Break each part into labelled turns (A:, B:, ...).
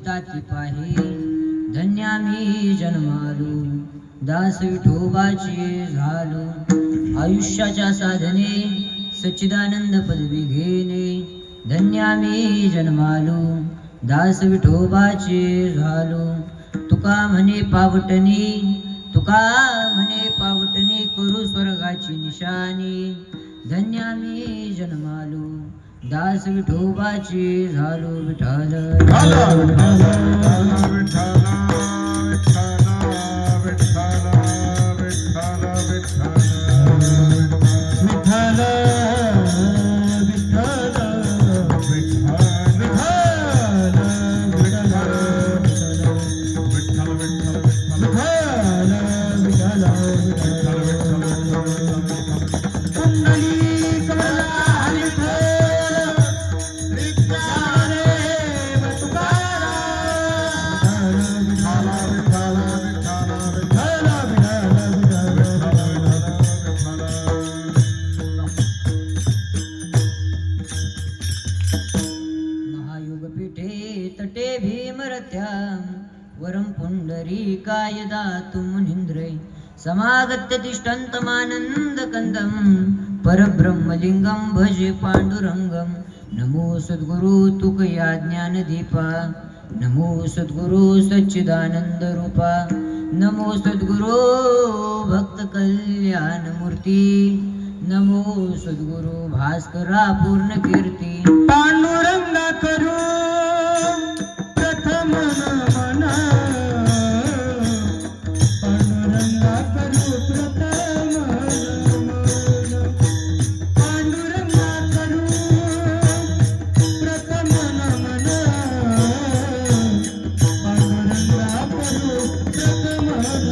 A: ताती पाहे धन्य आम्ही जन्मालो दास विठोबाचे झालो आयुष्याच्या साधने सच्चिदानंद पदवी घेणे धन्य आम्ही जन्मालो दास विठोबाचे झालो तुका म्हणे पावटणी करू स्वर्गाची निशाणी धन्य आम्ही जन्मालो दास विठोबाचे झालो विठ्ठल वरं पुंडरीकाय दातुं मुनीन्द्रै समागत्य तिष्ठन्तमानन्दकन्दं परब्रह्मलिङ्गं भजे पाण्डुरङ्गं नमो सद्गुरु तुकया ज्ञानदीपा नमो सद्गुरु सच्चिदानन्दरूपा नमो सद्गुरु भक्तकल्याणमूर्ती नमो सद्गुरु भास्करा पूर्णकीर्ती
B: पांडुरंगा करू प्रथम नमन पांडुरंगा करू प्रथम नमन पांडुरंगा करू प्रथम नमन पांडुरंगा करू प्रथम नमन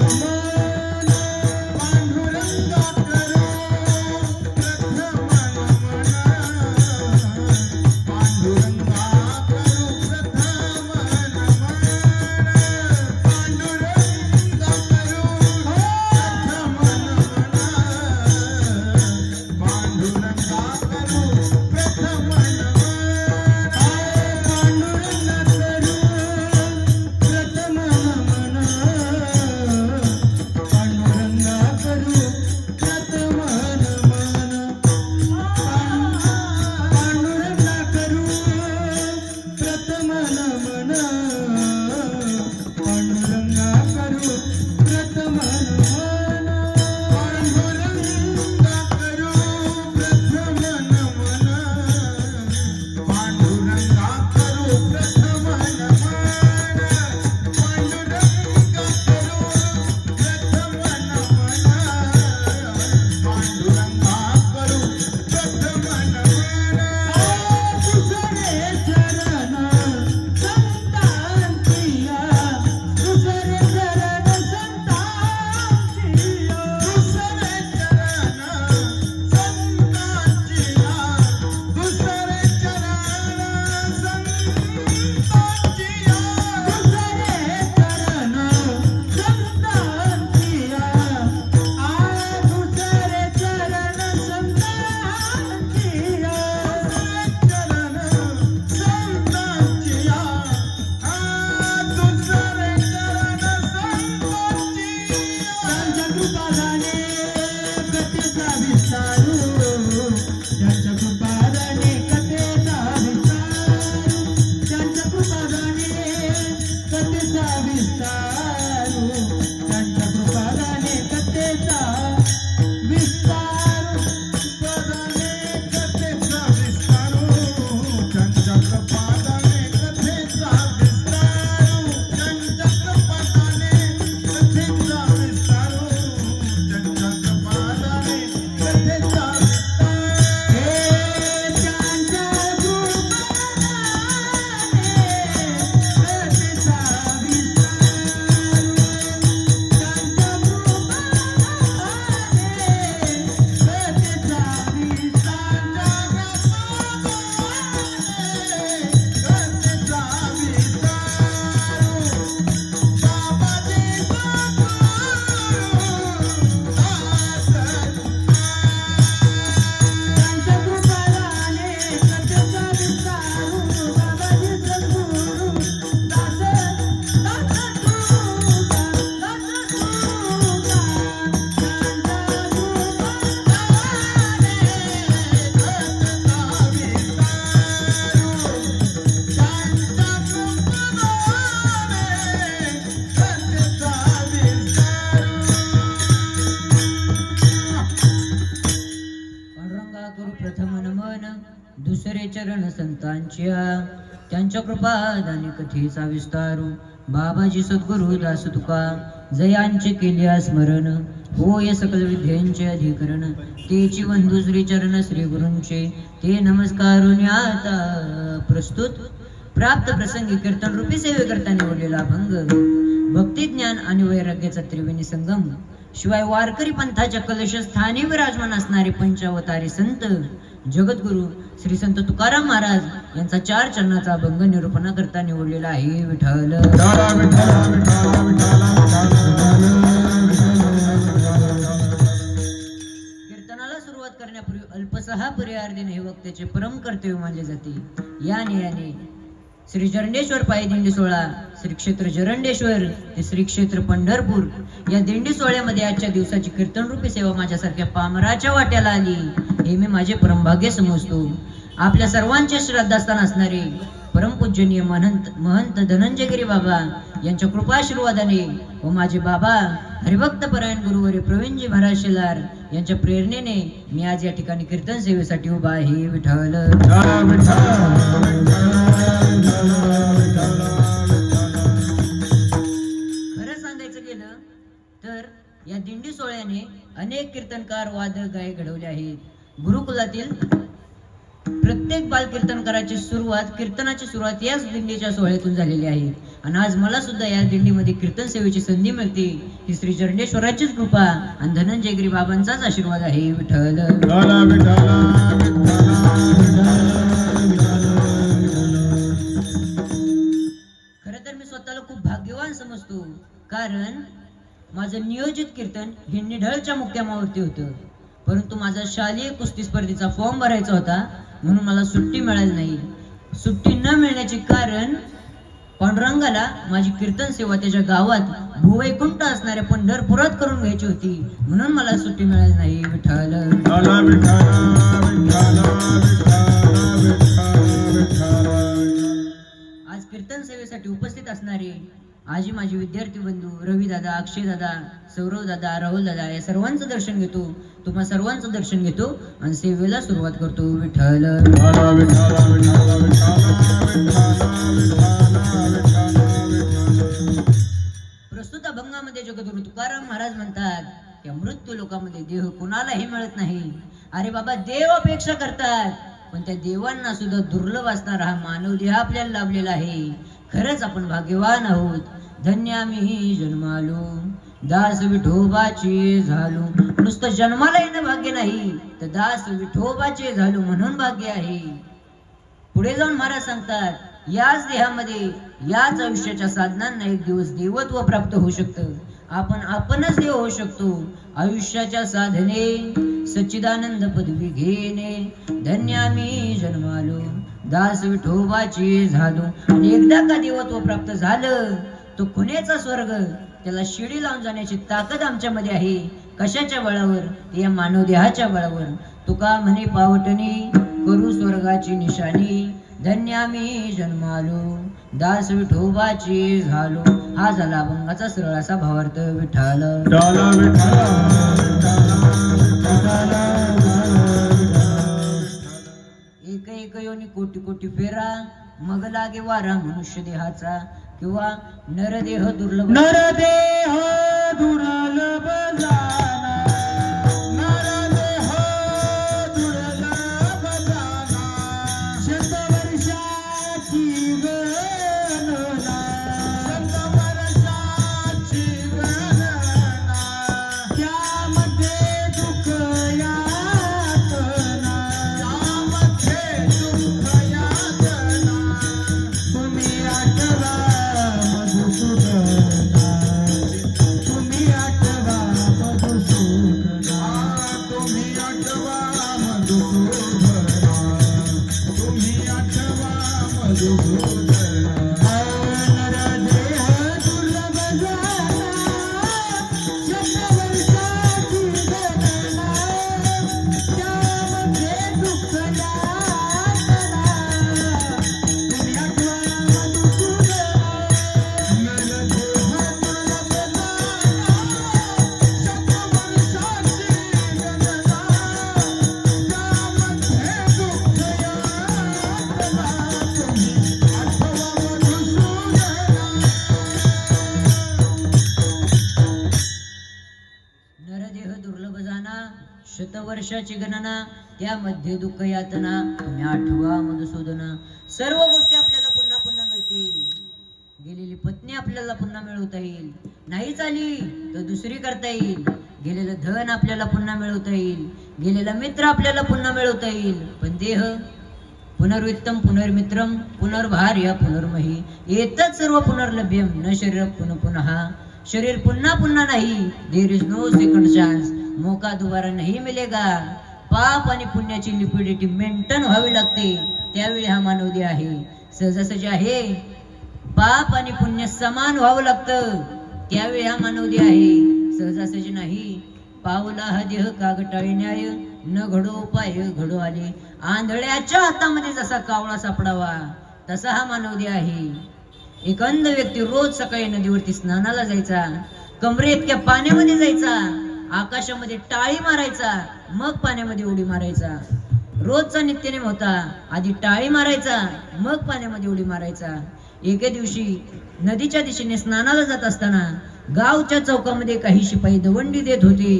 B: पांडुरंगा करू
A: करू प्रथम नमन दुसरे चरण संतांच्या, त्यांच्या कृपादानी कथेचा विस्तारू. बाबाजी सद्गुरु दास तुका जयांचे केल्या स्मरण, होय सकल विद्यांचे अधिकरण. तेची बंधू श्री चरण श्री गुरूंचे, ते नमस्कारून आता प्रस्तुत. प्राप्त प्रसंगी कीर्तन रूपी सेवे करता निवडलेला अभंग, भक्ती ज्ञान आणि वैराग्याचा त्रिवेणी संगम. शिवाय वारकरी पंथाच्या कलशस्थानी विराजमान असणारे पंचावतारी संत जगद्गुरु श्री संत तुकाराम महाराज यांचा 4 चरणाचा अभंग निरूपणा करता निवडलेला आहे. विठ्ठल कीर्तनाला सुरुवात करण्यापूर्वी अल्पसहा पर्याय हे वक्त्याचे परम कर्तव्य मानले जाते. याने श्री जरंडेश्वर पायी दिंडी सोहळा, श्री क्षेत्र जरंडेश्वर ते श्री क्षेत्र पंढरपूर या दिंडी सोहळ्यामध्ये आजच्या दिवसाची कीर्तन रूपी सेवा माझ्यासारख्या पामराच्या वाट्याला आली, हे मी माझे परमभाग्य समजतो. आपल्या सर्वांचे श्रद्धास्थान असणारे परमपूजनीय महंत धनंजयगिरी बाबा यांच्या कृपाशीर्वादाने व माझे बाबा हरिभक्त परायण गुरुवारी प्रवीणजी महाराज शेलार यांच्या प्रेरणेने मी आज या ठिकाणी कीर्तन सेवेसाठी उभा आहे. विठ्ठल खरं सांगायचं गेलं तर या दिंडी सोहळ्याने अनेक कीर्तनकार वादक गायक घडवले आहेत. गुरुकुलातील प्रत्येक बाल कीर्तनकाराची कीर्तनाची सुरुवात याच दिंडीच्या सोहळ्यातून झालेली आहे. आणि आज मला सुद्धा या दिंडीमध्ये कीर्तन सेवेची संधी मिळते, ही श्री जरंडेश्वराचीच कृपा आणि धनंजयगिरी बाबांचाच आशीर्वाद आहे. विठ्ठल खर तर मी स्वतःला खूप भाग्यवान समजतो, कारण माझं नियोजित कीर्तन हे निढळच्या मुक्कामावरती होतं. परंतु माझा शालेय कुस्ती स्पर्धेचा फॉर्म भरायचा होता, म्हणून मला सुट्टी मिळाली नाही. सुट्टी न मिळण्याचे कारण पांडुरंगाला माझी कीर्तन सेवा त्याच्या गावात भूवैकुंठ असणाऱ्या पंढरपुरात करून घ्यायची होती, म्हणून मला सुट्टी मिळाली नाही. विठ्ठल आज कीर्तन सेवेसाठी उपस्थित असणारे आजी माझे विद्यार्थी बंधू रवी दादा, अक्षय दादा, सौरव दादा, राहुल दादा या सर्वांचं दर्शन घेतो. तुम्हा सर्वांचं दर्शन घेतो आणि सेवेला सुरुवात करतो. विठ्ठल प्रस्तुत अभंगामध्ये जगद्गुरु तुकाराम महाराज म्हणतात की मृत्यू लोकांमध्ये देह कुणालाही मिळत नाही. अरे बाबा, देव अपेक्षा करतात, पण त्या देवांना सुद्धा दुर्लभ असणारा हा मानव देह आपल्याला लाभलेला आहे. खरंच आपण भाग्यवान आहोत. धन्य आम्ही जन्मालो, दास विठोबाचे झालो. नुसतं जन्माला येणं भाग्य नाही, तर दास विठोबाचे झालो म्हणून भाग्य आहे. पुढे जाऊन महाराज सांगतात, याच देहामध्ये याच आयुष्याच्या साधनांना एक दिवस देवत्व प्राप्त होऊ शकतं. आपणच देव होऊ शकतो. आयुष्याच्या साधने सच्चिदानंद पदवी घेणे. धन्य आम्ही जन्मालो, दास विठोबाचे झालो. आणि एकदा का देवत्व प्राप्त झालं, तो खुनेचा स्वर्ग, त्याला शिडी लावून जाण्याची ताकद आमच्यामध्ये आहे. कशाच्या बळावर? या मानवदेहाच्या बळावर. तुका म्हणे पावटणी करू स्वर्गाची निशाणी. धन्य आम्ही जन्मालो, दास विठोबाचे झालो. हा झाला अभंगाचा सरळ असा भावार्थ. विठ्ठल एक एक योनी कोटी कोटी फेरा, मग लागे वारा मनुष्य देहाचा. किंवा नरदेह दुर्लभ
B: जाना, नरदेह दुर्लभ जाना. शतवर्षाची गणना, शतवर्षाची गणना. त्यामध्ये दुःख यातना, त्यामध्ये दुःख यातना. तुम्ही आठवा मधुसूदना, तुम्ही आठवा मधुसूदना, तुम्ही आठवा मधुसूदना, तुम्ही आठवा मधुसूदना. नरदेह दुर्लभ जाना, शतवर्षाची गणना. त्यामध्ये दुःख यातना. तुम्ही आठवा मधुसूदना. नरदेह दुर्लभ जाना, शतवर्षाची गणना. त्यामध्ये
A: वर्षाची गणना, त्यामध्ये दुःख यातना, तुम्ही आठवा मधुसूदना. सर्व गोष्टी आपल्याला पुन्हा पुन्हा मिळतील. गेलेली पत्नी आपल्याला पुन्हा मिळवता येईल, नाही चाली तर दुसरी करता येईल. गेलेलं धन आपल्याला पुन्हा मिळवता येईल, गेलेला मित्र आपल्याला पुन्हा मिळवता येईल. पण देह पुनर्वित्तम पुनर्मित्रम पुनर्भार्य पुनर्मही एतत् सर्व पुनर्लभ्यम न शरीर पुनः पुनः. शरीर पुन्हा पुन्हा नाही. There is no second chance. मौका दोबारा नहीं मिलेगा. पाप आणि पुण्याची लिक्विडिटी मेंटेन व्हावी लागते, त्यावेळी हा मानव देह आहे. सहजासहजी आहे. पाप आणि पुण्य समान व्हावं लागतं, त्यावेळी हा मानव देह आहे. सहजासहजी नाही. पावला हा देह कागटाळे न्याय, न घडो उपाय घडो आले. आंधळ्याच्या हातामध्ये जसा कावळा सापडावा तसा हा मानव देह आहे. एक अंध व्यक्ती रोज सकाळी नदीवरती स्नानाला जायचा, कमरे इतक्या पाण्यामध्ये जायचा, आकाशामध्ये टाळी मारायचा, मग पाण्यामध्ये उडी मारायचा. रोजचा नित्यनेम होता. आधी टाळी मारायचा, मग पाण्यामध्ये उडी मारायचा. एके दिवशी नदीच्या दिशेने स्नानाला जात असताना गावच्या चौकामध्ये काही शिपाई दवंडी देत होते.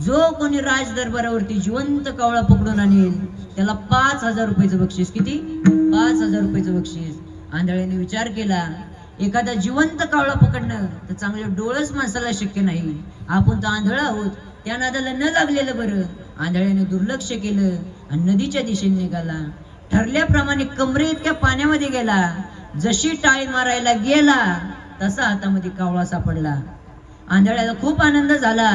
A: जो कोणी राज दरबारावरती जिवंत कावळा पकडून आणेल त्याला 5,000 रुपयाचं बक्षीस. किती? 5,000 रुपयाचं बक्षीस. आंधळ्याने विचार केला, एखादा जिवंत कावळा पकडणं तर चांगले डोळस माणसाला शक्य नाही. आपण तर आंधळ आहोत, त्या नादाला न लागलेलं बरं. आंधळ्याने दुर्लक्ष केलं आणि नदीच्या दिशेने निघाला. ठरल्याप्रमाणे कमरे इतक्या पाण्यामध्ये गेला. जशी टाळी मारायला गेला तसा हातामध्ये कावळा सापडला. आंधळ्याला खूप आनंद झाला.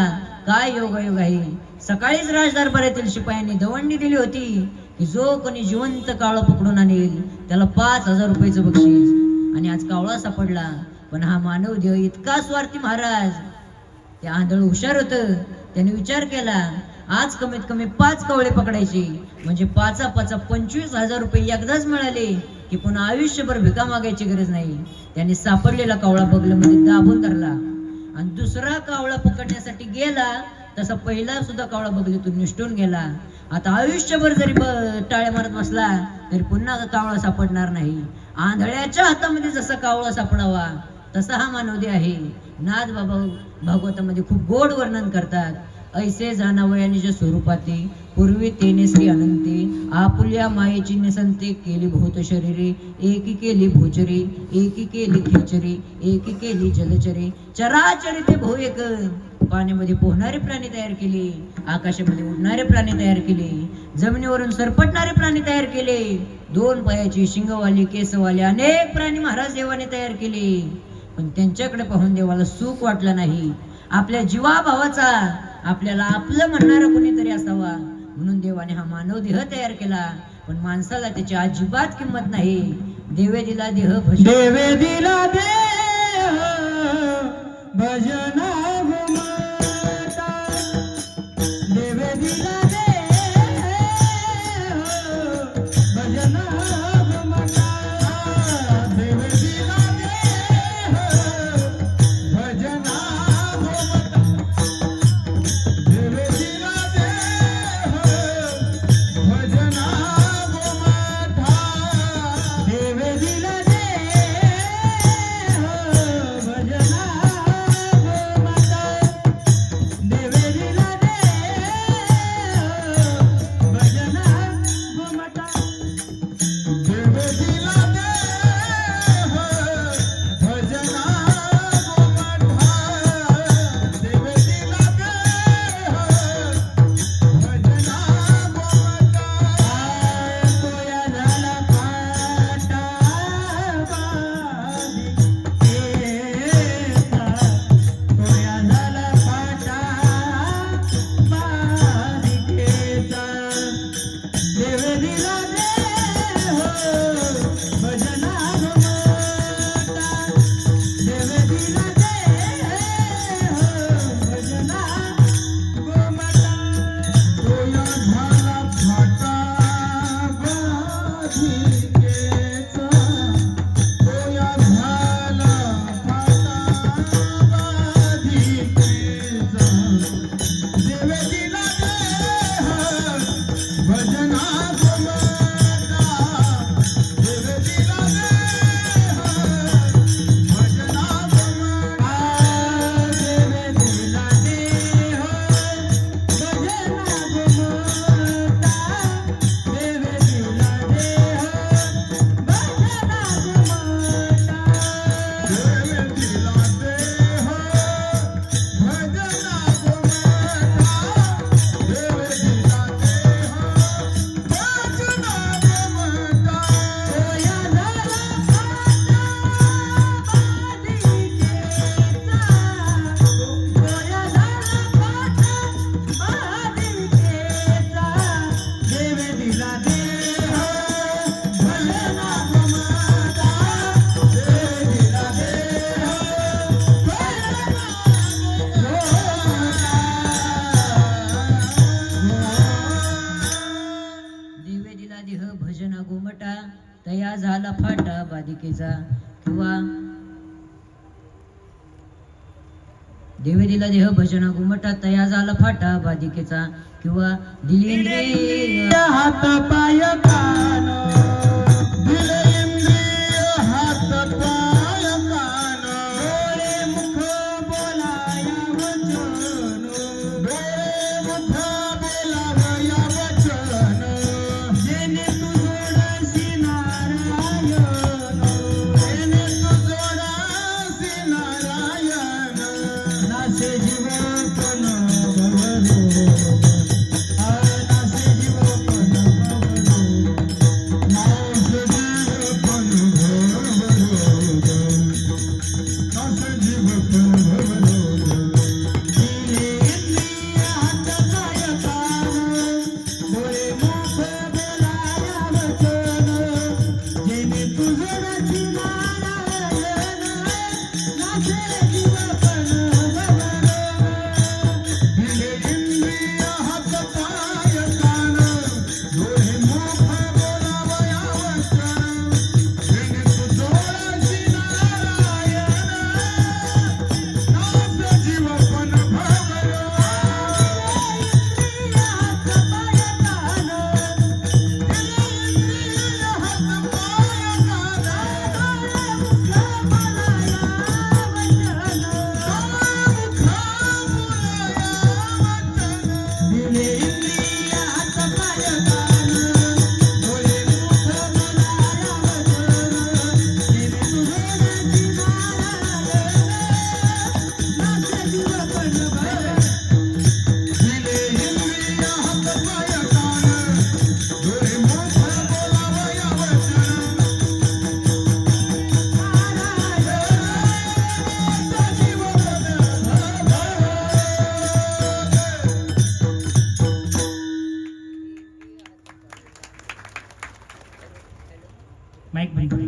A: काय योगायोग आहे. सकाळीच राजदरबारातील शिपायांनी दवंडी दिली होती की जो कोणी जिवंत कावळा पकडून आणेल त्याला 5,000 रुपयाचं बक्षीस. आणि आज कावळा सापडला. पण हा मानव देह इतका स्वार्थी महाराज. ते आंधळ हुशार होतं. त्याने विचार केला, आज कमीत कमी 5 कावळे पकडायचे, म्हणजे 5 25,000 रुपये एकदाच मिळाले की पुन्हा आयुष्यभर भिका मागायची गरज नाही. त्याने सापडलेला कावळा बगलमध्ये दाबून धरला आणि दुसरा कावळा पकडण्यासाठी गेला तसा पहिला सुद्धा कावळा बगलीतून निष्ठून गेला. आता आयुष्यभर जरी टाळ्या मारत बसला तरी पुन्हा कावळा सापडणार नाही. आंधळ्याच्या हातामध्ये जसा कावळा सापडावा तसा हा मानवदेह आहे. नाथ बाबा भागवतामध्ये खूप गोड वर्णन करतात. ऐसे जाणावया निज स्वरूपाते, पूर्वी तेने श्री अनंते, आपुल्या मायेची निसंते केली भूत शरीरे, एकी केली भूचरे, एकी केली खेचरे, एकी केली जलचरे, चराचरी ते भो एक. पाण्यामध्ये पोहणारे प्राणी तयार केले, आकाशामध्ये उडणारे प्राणी तयार केले, जमिनीवरून सरपटणारे प्राणी तयार केले, 2 पायाचे शिंगवाले केसवाले अनेक प्राणी महाराज देवाने तयार केले. पण त्यांच्याकडे पाहून देवाला सुख वाटलं नाही. आपल्या जीवाभावाचा, आपल्याला आपलं म्हणणारं कोणीतरी असावा म्हणून देवाने हा मानव देह तयार केला. पण माणसाला त्याची अजिबात किंमत नाही. देवे दिला देह भजन,
B: देवे दिला देह भजना घुमता, देवे दिला देह भजना घुमता, देवे दिला देह भजना घुमता, देवे दिला देह भजना घुमता, देवे दिला
A: भजना गोमटा तया झाला फाटा बाधिकेचा किंवा देवे दिला देह भजना गोमटा तया झाला फाटा बाधिकेचा किंवा दिली इंद्रिय
B: हात पाय कान दिले इंद्रिय हात पाय कान डोळे मुख बोलाया वचन डोळे मुख बोलावया वचन जेणे तू जोडशी नारायण जेणे तू जोडशी नारायण नासे जीवन भवरो
C: माईक बंद कर.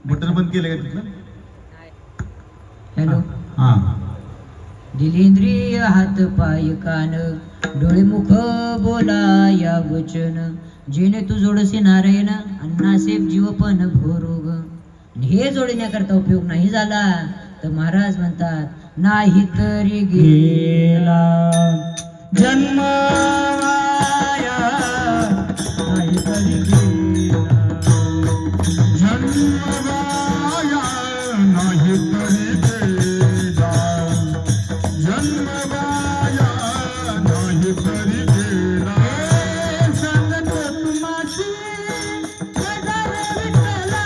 B: बटन बंद केलं का तिथलं
A: हॅलो
B: हा
A: दिली इंद्रिय हात पाय कान डोळे मुख बोला या वचन जेणे तू जोडसी नारायण अण्णासेब जीव पण भोरोग. हे जोडण्याकरता उपयोग नाही झाला तर महाराज म्हणतात नाही तरी
C: गेला जन्म वाया नाही तरी गेला
B: जन्मवाया नाही तरी गेला जन्मवाया नाही तरी गेला
C: सांगतो तुम्हाशी गजानन विठ्ठला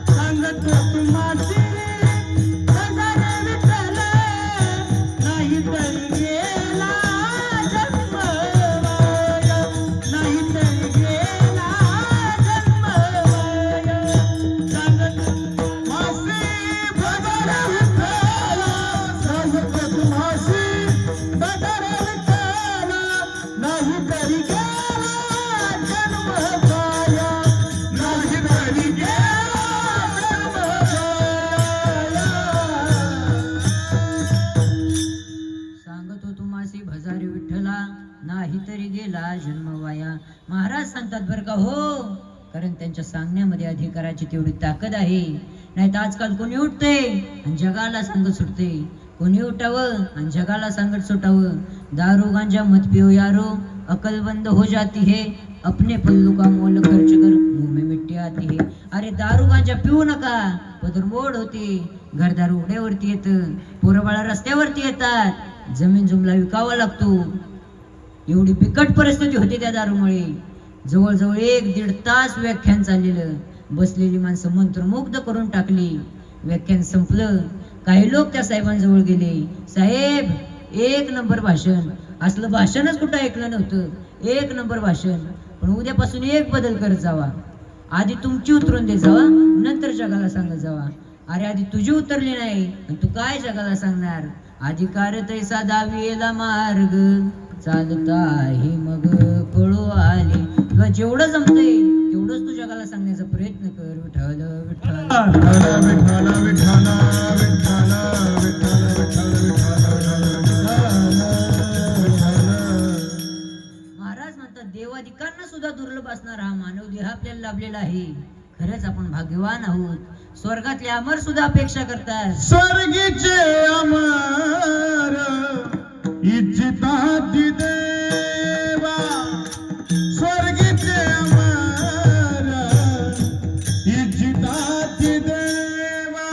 C: सांगतो तुम्हाशी गजानन विठ्ठला नाही तरी गेला जन्म वाया नाही तरी गेला जन्म वाया सांगतो
B: मासी भगवान विठ्ठला सांगतो तुम्हासी भगवान विठ्ठला नाही तरी गेला जन्म वाया नाही तरी गेला
A: सांगतो तुम्हासी भजारी विठ्ठला नाही तरी गेला जन्म वाया. महाराज सांगतात बरं का हो, कारण त्यांच्या सांगण्यामध्ये अधिकाराची तेवढी ताकद आहे. नाही तर आजकाल कोणी उठते आणि जगाला सांगत सुटते, कोणी उठावं आणि जगाला सांगत सुटावं. दारू गांजा मत पिओ यारो अकलबंद हो जाती है अपने पल्लू का मोल खर्च कर मुंह में मिट्टी आती है. अरे दारू गांजा पिऊ नका, पदरमोड होते, घरदार उघड्यावरती येतं, पोरबाळा रस्त्यावरती येतात, जमीन जुमला विकावा लागतो. एवढी बिकट परिस्थिती होती त्या दारूमुळे. जवळजवळ 1-1.5 तास व्याख्यान चाललेलं. बसलेली माणसं मंत्रमुग्ध करून टाकली. व्याख्यान संपलं. काही लोक त्या साहेबांजवळ गेले, साहेब 1 नंबर भाषण. असलं भाषणच कुठं ऐकलं नव्हतं. 1 नंबर भाषण, पण उद्यापासून एक बदल करत जावा. आधी तुमची उतरून दे जावा, नंतर जगाला सांगत जावा. अरे आधी तुझी उतरली नाही आणि तू काय जगाला सांगणार. अधिकार तैसा दाविला मार्ग चालता हे मग कळू आले. तुला जेवढं जमतंय तेवढंच तू जगाला सांगण्याचा प्रयत्न कर. विठ्ठल विठ्ठल
B: विठ्ठल विठ्ठल विठ्ठल विठ्ठल विठ्ठल विठ्ठल.
A: महाराज म्हणतात देवाधिक देवादिकांना सुद्धा दुर्लभ असणारा हा मानव देह आपल्याला लाभलेला आहे. खरंच आपण भाग्यवान आहोत. स्वर्गातले अमर सुद्धा अपेक्षा करतात.
B: स्वर्गीचे अमर इच्छिताती देवा, स्वर्गीचे अमर इच्छिताती देवा,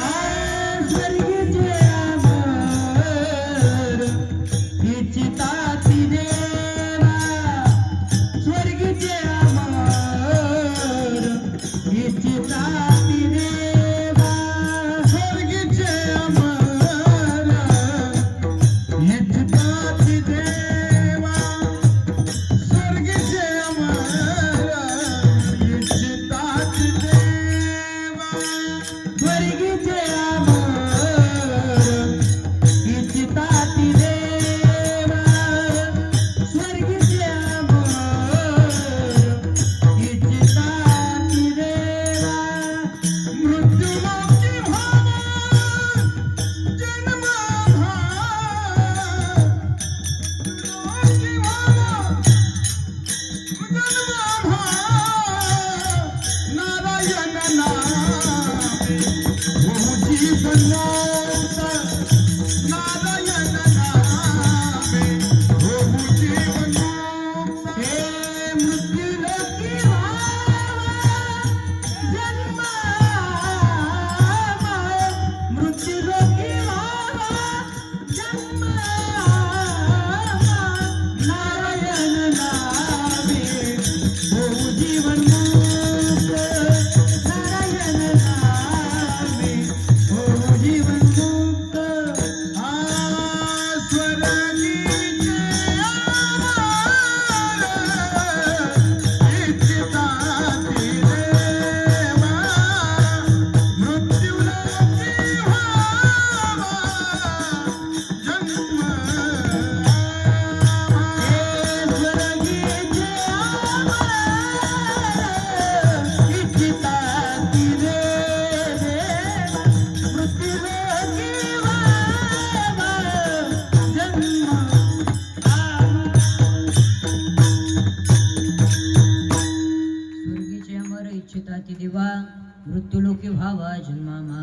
C: स्वर्गीचे अमर इच्छिताती देवा, स्वर्गीचे अमर इच्छिताती देवा,
B: स्वर्गीचे अमर इच्छिताती देवा, स्वर्गीचे अमर इच्छिताती देवा,
C: स्वर्गीचे अमर इच्छिताती देवा, स्वर्गीचे अमर इच्छिताती देवा,
B: मृत्युलोकी भावा जन्म नारायण नामे हो जीवनोक्त, नारायण नामे हो जीवनोक्त,
C: हे मृत्युलोकी व्हावा जन्म, मृत्युलोकी व्हावा जन्म, नारायण नामे होऊ जीवनमुक्त, नारायण नामे होऊ जीवनमुक्त.
B: स्वर्गीचे अमर इच्छिताती देवा, मृत्युलोकी व्हावा जन्म,
C: स्वर्गीचे अमर इच्छिताती देवा, मृत्युलोकी व्हावा जन्म,
A: स्वर्गीचे अमर इच्छिताती देवा, मृत्यूलोकी व्हावा जन्मामा.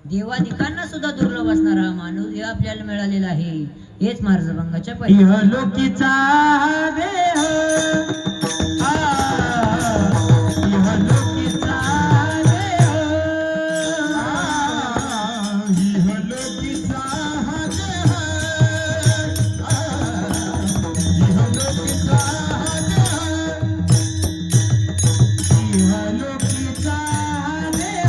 A: देवादिकांना सुद्धा दुर्लभ असणारा हा मानव देह आपल्याला मिळालेला आहे. हेच मार्गभंगाच्या पहिल्या
C: इहलोकीचा देह, इहलोकीचा देह,
B: इहलोकीचा हा देह, इहलोकीचा हा देह,
C: इहलोकीचा देह, इहलोकीचा देह,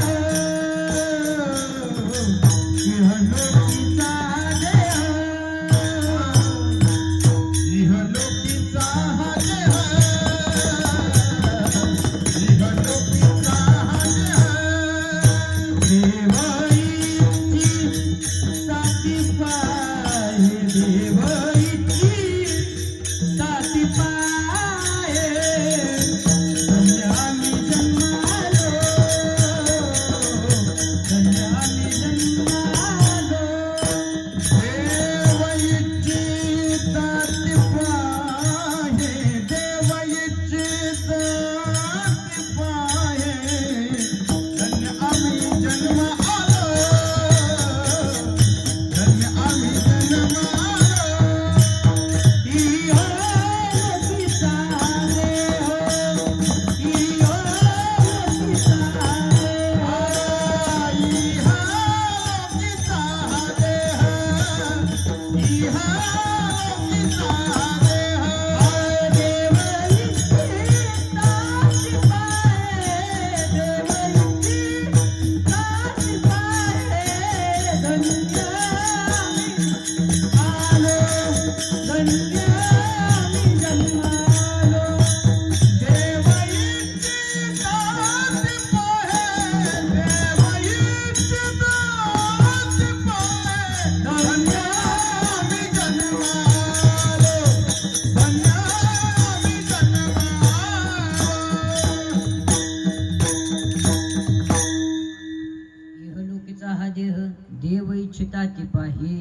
B: इहलोकीचा हा देह,
A: देव इच्छिता ती पाही.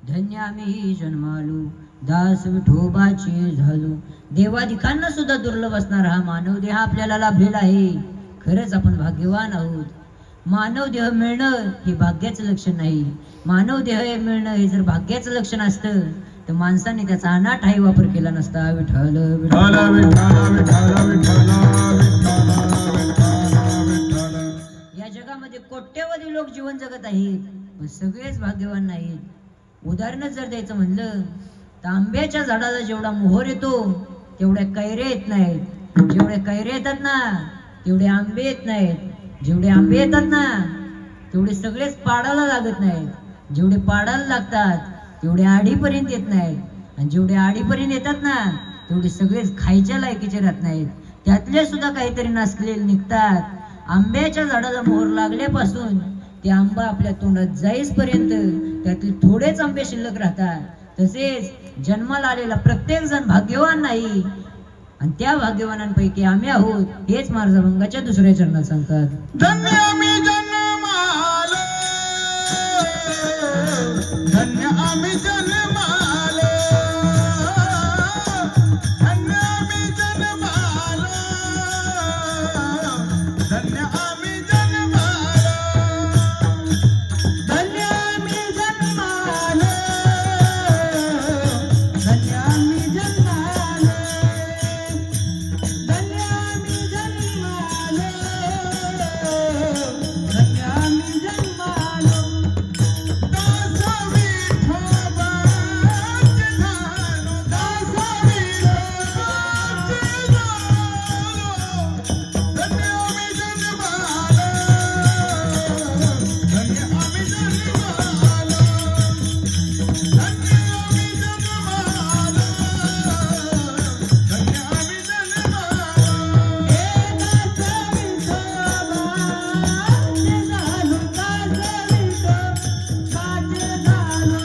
A: धन्य आम्ही जन्मालो दास विठोबाचे झालो. देवादिकांना सुद्धा दुर्लभ असणारा हा मानव देह आपल्याला लाभलेला आहे. खरंच आपण भाग्यवान आहोत. मानव देह मिळणं हे भाग्याचं लक्षण नाही. मानव देह हे मिळणं हे जर भाग्याचं लक्षण असतं तर माणसाने त्याचा अनाठाई वापर केला नसता. विठ्ठल विठ्ठल
B: विठ्ठल विठ्ठल विठ्ठल विठ्ठल विठ्ठल.
A: या जगामध्ये कोट्यवधी लोक जीवन जगत आहेत पण सगळेच भाग्यवान नाहीत. उदाहरण जर द्यायचं म्हणलं तर आंब्याच्या झाडाला जेवढा मोहर येतो तेवढ्या कैऱ्या येत नाहीत. जेवढे कैऱ्या येतात ना तेवढे आंबे येत नाहीत. जेवढे आंबे येतात ना तेवढे सगळेच पाडाला लागत नाहीत. जेवढे पाडाला लागतात तेवढे आडीपर्यंत येत नाहीत. आणि जेवढे आडीपर्यंत येतात ना तेवढे सगळेच खायच्या लायकीचे राहत नाहीत. त्यातले सुद्धा काहीतरी नासलेले निघतात. आंब्याच्या झाडाला मोहर लागल्यापासून ते आंबा आपल्या तोंडात जाईसपर्यंत त्यातले थोडेच आंबे शिल्लक राहतात. तसेच जन्माला आलेला प्रत्येक जण भाग्यवान नाही आणि त्या भाग्यवानांपैकी आम्ही आहोत हेच महाराज अभंगाच्या दुसऱ्या चरणात सांगतात.
B: धन्य आम्ही जन्मालो, धन्य आम्ही जन्मालो, धन्य आम्ही जन्मालो, धन्य आम्ही जन्मालो,
C: धन्य आम्ही जन्मालो, धन्य आम्ही जन्मालो, धन्य आम्ही जन्मालो, धन्य आम्ही जन्मालो.
B: दास विठोबाचे झालो, दास विठोबाचे झालो, धन्य आम्ही जन्मालो, धन्य आम्ही जन्मालो, धन्य आम्ही जन्मालो, धन्य आम्ही जन्मालो.
C: हे दास विठोबाचे झालो, दास विठोबाचे झालो, धन्य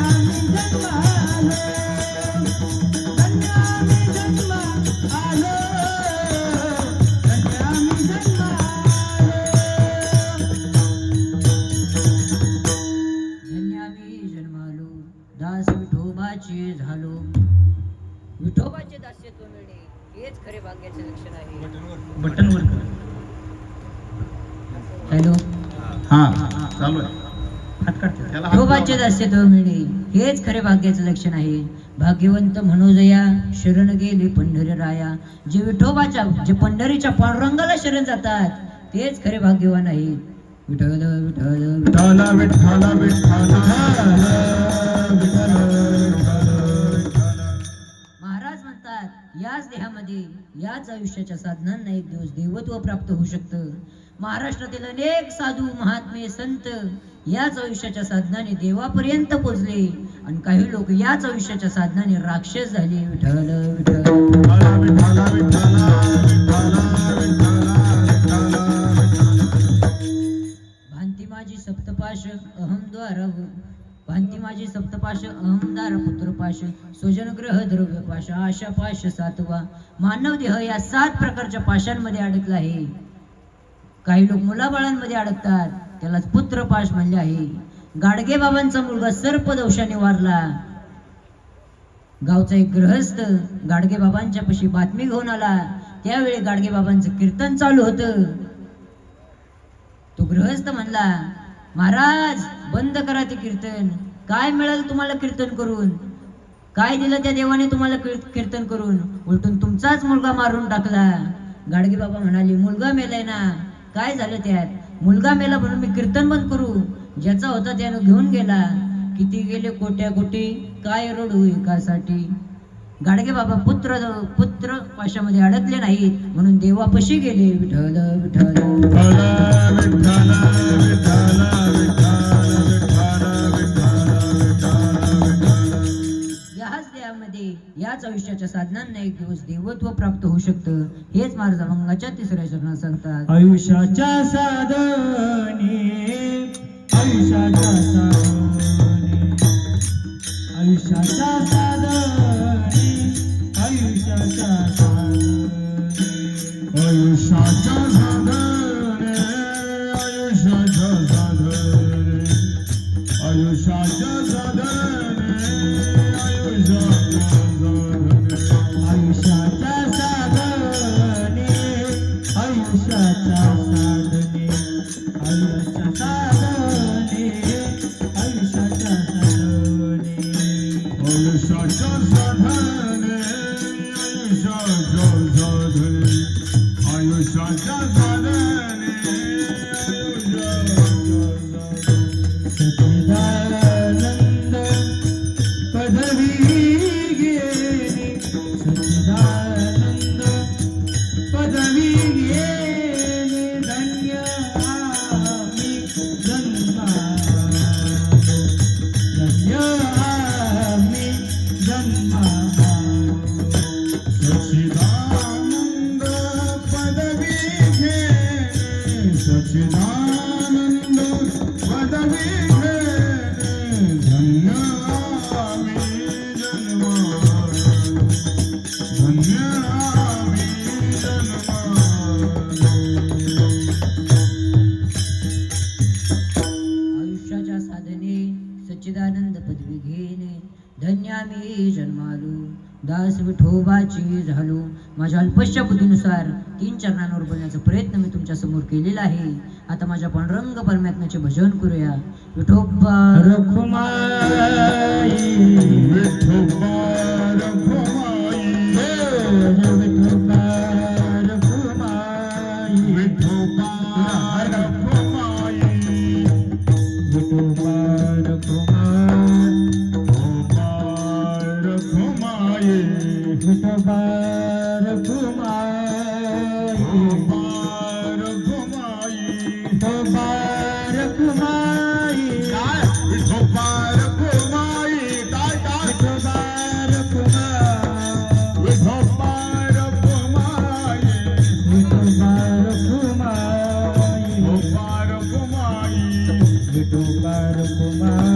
C: आम्ही जन्मालो, धन्य आम्ही जन्मालो, धन्य आम्ही
A: धन्य आम्ही जन्मालो, दास विठोबाचे झालो. विठोबाचे दास्यत्व मिळणे हेच खरे भाग्याचे लक्षण आहे.
C: बटनवर
A: हॅलो.
B: हा चालू आहे.
C: हात काढते.
B: त्याला हात
A: विठोबाचे दास्यत्व मिळणे हेच खरे भाग्याचं लक्षण आहे. भाग्यवंत मनोजया शरण गेले पंढरराया. जे विठोबाच्या जे पंढरीच्या पांडुरंगाला शरण जातात तेच खरे भाग्यवान आहेत. विठ्ठल विठ्ठल
B: विठ्ठल विठ्ठल विठ्ठल विठ्ठल.
A: महाराज म्हणतात याच देहामध्ये याच आयुष्याच्या साधनांना एक दिवस देवत्व प्राप्त होऊ शकतं. महाराष्ट्रातील अनेक साधू महात्मे संत याच आयुष्याच्या साधनाने देवापर्यंत पोचले आणि काही लोक याच आयुष्याच्या साधनाने राक्षस झाले. विठ्ठल विठ्ठल
B: विठ्ठल विठ्ठल विठ्ठल
A: भांती माझी सप्तपाश अहमद्वार भांती माझी सप्तपाश अहमदार पुत्रपाश स्वजनग्रह द्रव्यपाश आशापाश सातवा. मानव देह या 7 प्रकारच्या पाशांमध्ये अडकला आहे. काही लोक मुलाबाळांमध्ये अडकतात त्यालाच पुत्रपाश म्हणले आहे. गाडगे बाबांचा मुलगा सर्पदोषाने वारला. गावचा एक गृहस्थ गाडगे बाबांच्या पाशी बातमी घेऊन आला. त्यावेळी गाडगे बाबांचं कीर्तन चालू होतं. तो गृहस्थ म्हणला महाराज बंद करा ते कीर्तन. काय मिळेल तुम्हाला कीर्तन करून? काय दिलं त्या देवाने तुम्हाला कीर्तन करून? उलटून तुमचाच मुलगा मारून टाकला. गाडगे बाबा म्हणाले मुलगा मेलाय ना, काय झालं त्यात? मुलगा मेला म्हणून मी कीर्तन बंद करू? ज्याचा होता त्यानं घेऊन गेला. किती गेले कोट्या कोटी, काय रडू एकासाठी. गाडगे बाबा पुत्र पाशामध्ये अडकले नाहीत म्हणून देवापाशी गेले. विठ्ठल विठ्ठल याच देहामध्ये याच आयुष्याच्या साधनांना एक दिवस देवत्व प्राप्त होऊ शकतं. हेच महाराज अभंगाच्या 3ऱ्या चरणात सांगतात.
C: आयुष्याच्या साधने, आयुष्याच्या साधने, आयुष्याच्या साधने, आयुष्याच्या साधने,
B: आयुष्याच्या साधने, आयुष्याच्या साधने. आयुष्याच्या साधने आयुष्याच्या साधने
C: आयुष्याच्या साधने आयुष्याच्या साधने आयुष्याच्या साधने आयुष्याच्या साधने
B: आयुष्याच्या साधने आयुष्याच्या साधने आयुष्याच्या साधने
C: सच्चिदानंद पदवी घेणे सच्चिदानंद पदवी घेणे धन्य आम्ही जन्मालो धन्य आम्ही जन्मालो
B: सच्चिदानंद पदवी घेणे सच्चिदानंद पदवी घेणे धन्य आम्ही जन्मालो धन्य आम्ही जन्मालो
A: आयुष्याच्या साधने सच्चिदानंद पदवी घेणे धन्य आम्ही जन्मालो दास विठोबाची झालो. माझ्या अल्पशा बुद्धीनुसार 3 चरणांवर बोलण्याचा प्रयत्न मी तुमच्या समोर केलेला आहे. आता माझ्या पांडुरंग परमात्म्याचे भजन करूया. विठोबा
C: रखुमाई
B: विठोबा रखुमाई
C: विठोबा रखुमाई
B: विठोबा रखुमाई
C: विठोबा रखुमाई
B: विठोबा
C: रखुमाई
B: रखुमाई
C: विठोबा रखुमाई
B: काय विठोबा रखुमाई काय काय
C: विठोबा रखुमाई
B: विठोबा रखुमाई
C: विठोबा रखुमाई
B: विठोबा रखुमाई
C: विठोबा रखुमाई